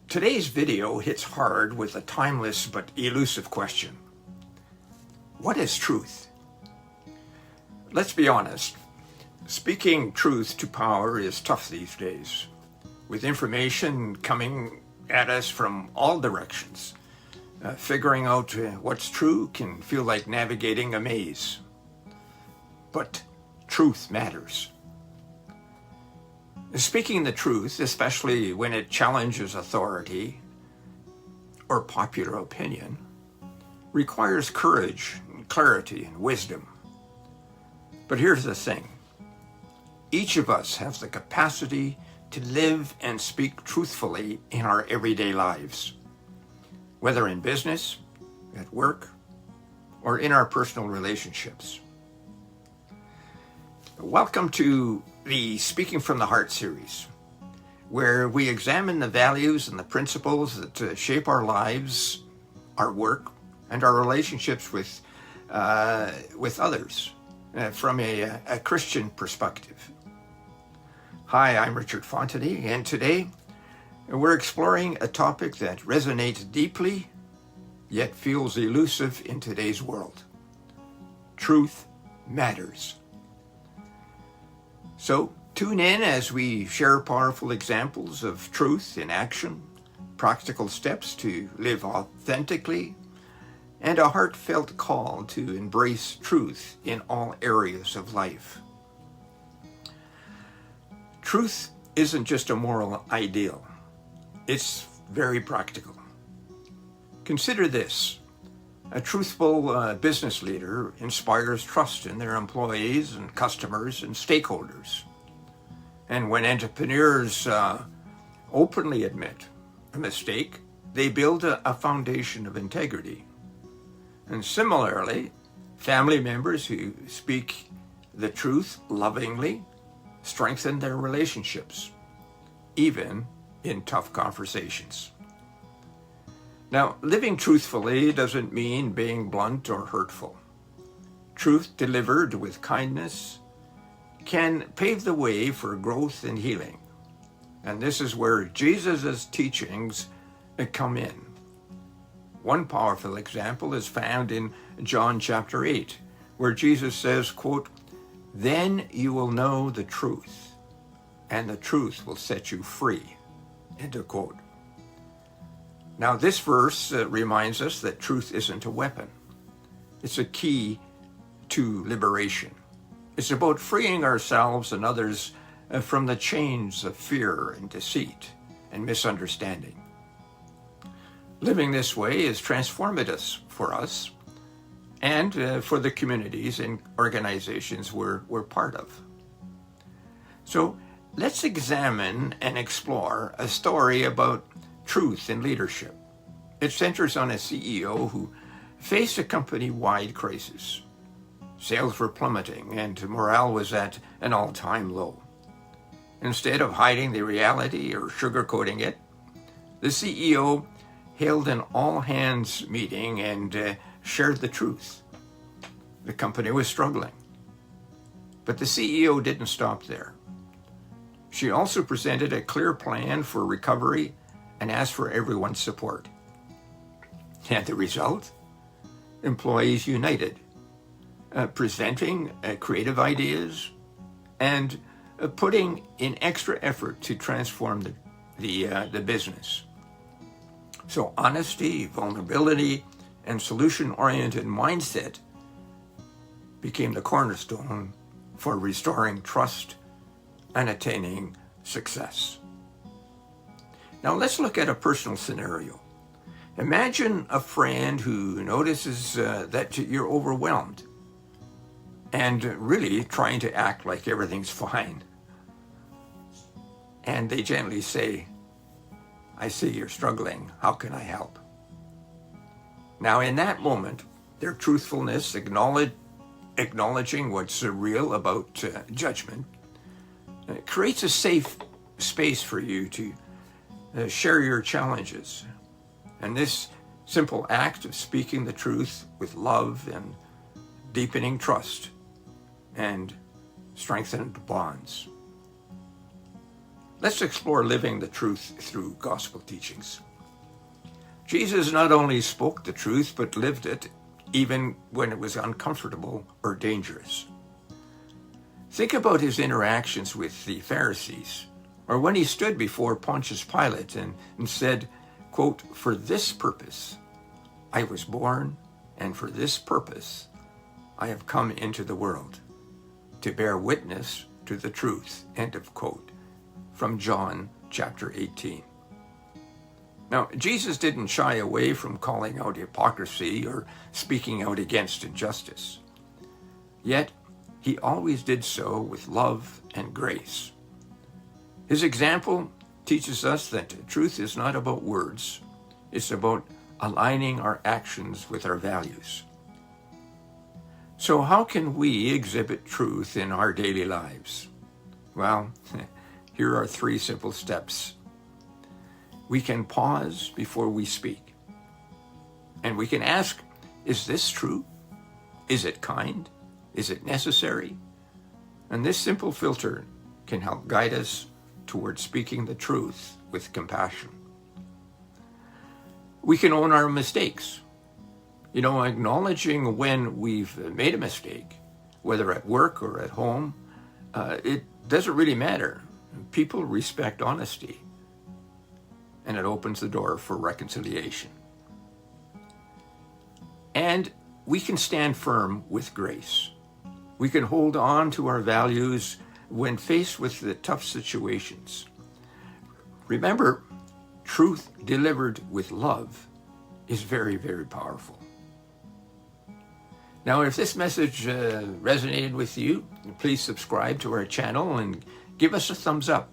Today's video hits hard with a timeless but elusive question. What is truth? Let's be honest, speaking truth to power is tough these days, with information coming at us from all directions. Figuring out what's true can feel like navigating a maze. But truth matters. Speaking the truth, especially when it challenges authority or popular opinion, requires courage, clarity, and wisdom. But here's the thing. Each of us has the capacity to live and speak truthfully in our everyday lives, whether in business, at work, or in our personal relationships. Welcome to the Speaking from the Heart series, where we examine the values and the principles that shape our lives, our work, and our relationships with others from a Christian perspective. Hi, I'm Richard Fontanie, and today we're exploring a topic that resonates deeply, yet feels elusive in today's world. Truth matters. So tune in as we share powerful examples of truth in action, practical steps to live authentically, and a heartfelt call to embrace truth in all areas of life. Truth isn't just a moral ideal. It's very practical. Consider this. A truthful business leader inspires trust in their employees and customers and stakeholders. And when entrepreneurs openly admit a mistake, they build a foundation of integrity. And similarly, family members who speak the truth lovingly strengthen their relationships, even in tough conversations. Now, living truthfully doesn't mean being blunt or hurtful. Truth delivered with kindness can pave the way for growth and healing. And this is where Jesus' teachings come in. One powerful example is found in John chapter 8, where Jesus says, quote, "Then you will know the truth, and the truth will set you free," end of quote. Now, this verse reminds us that truth isn't a weapon. It's a key to liberation. It's about freeing ourselves and others from the chains of fear and deceit and misunderstanding. Living this way is transformative for us and for the communities and organizations we're part of. So let's examine and explore a story about truth in leadership. It centers on a CEO who faced a company-wide crisis. Sales were plummeting and morale was at an all-time low. Instead of hiding the reality or sugarcoating it, the CEO held an all-hands meeting and shared the truth. The company was struggling. But the CEO didn't stop there. She also presented a clear plan for recovery and asked for everyone's support. And the result? Employees united, presenting creative ideas and putting in extra effort to transform the business. So honesty, vulnerability, and solution-oriented mindset became the cornerstone for restoring trust and attaining success. Now let's look at a personal scenario. Imagine a friend who notices that you're overwhelmed and really trying to act like everything's fine. And they gently say, "I see you're struggling. How can I help?" Now in that moment, their truthfulness, acknowledging what's real about judgment, creates a safe space for you to share your challenges. And this simple act of speaking the truth with love and deepening trust and strengthened bonds. let's explore living the truth through gospel teachings. Jesus not only spoke the truth, but lived it even when it was uncomfortable or dangerous. Think about his interactions with the Pharisees, or when he stood before Pontius Pilate and said, quote, "For this purpose I was born, and for this purpose I have come into the world, to bear witness to the truth," end of quote, from John chapter 18. Now, Jesus didn't shy away from calling out hypocrisy or speaking out against injustice. Yet, he always did so with love and grace. His example teaches us that truth is not about words. It's about aligning our actions with our values. So how can we exhibit truth in our daily lives? Well, here are 3 simple steps. We can pause before we speak. And we can ask, is this true? Is it kind? Is it necessary? And this simple filter can help guide us towards speaking the truth with compassion. We can own our mistakes. Acknowledging when we've made a mistake, whether at work or at home, it doesn't really matter. People respect honesty, and it opens the door for reconciliation. And we can stand firm with grace. We can hold on to our values when faced with the tough situations. Remember, truth delivered with love is very, very powerful. Now, if this message resonated with you, please subscribe to our channel and give us a thumbs up.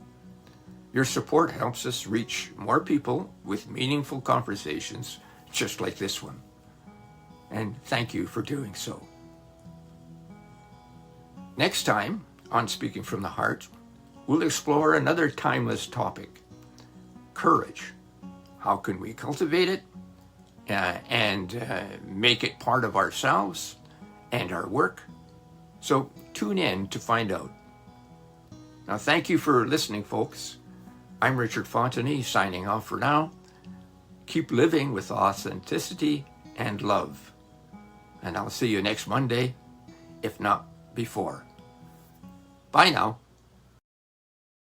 Your support helps us reach more people with meaningful conversations just like this one. And thank you for doing so. Next time on Speaking from the Heart, we'll explore another timeless topic, courage. How can we cultivate it and make it part of ourselves and our work? So tune in to find out. Now, thank you for listening, folks. I'm Richard Fontanie, signing off for now. Keep living with authenticity and love. And I'll see you next Monday, if not before. Bye now.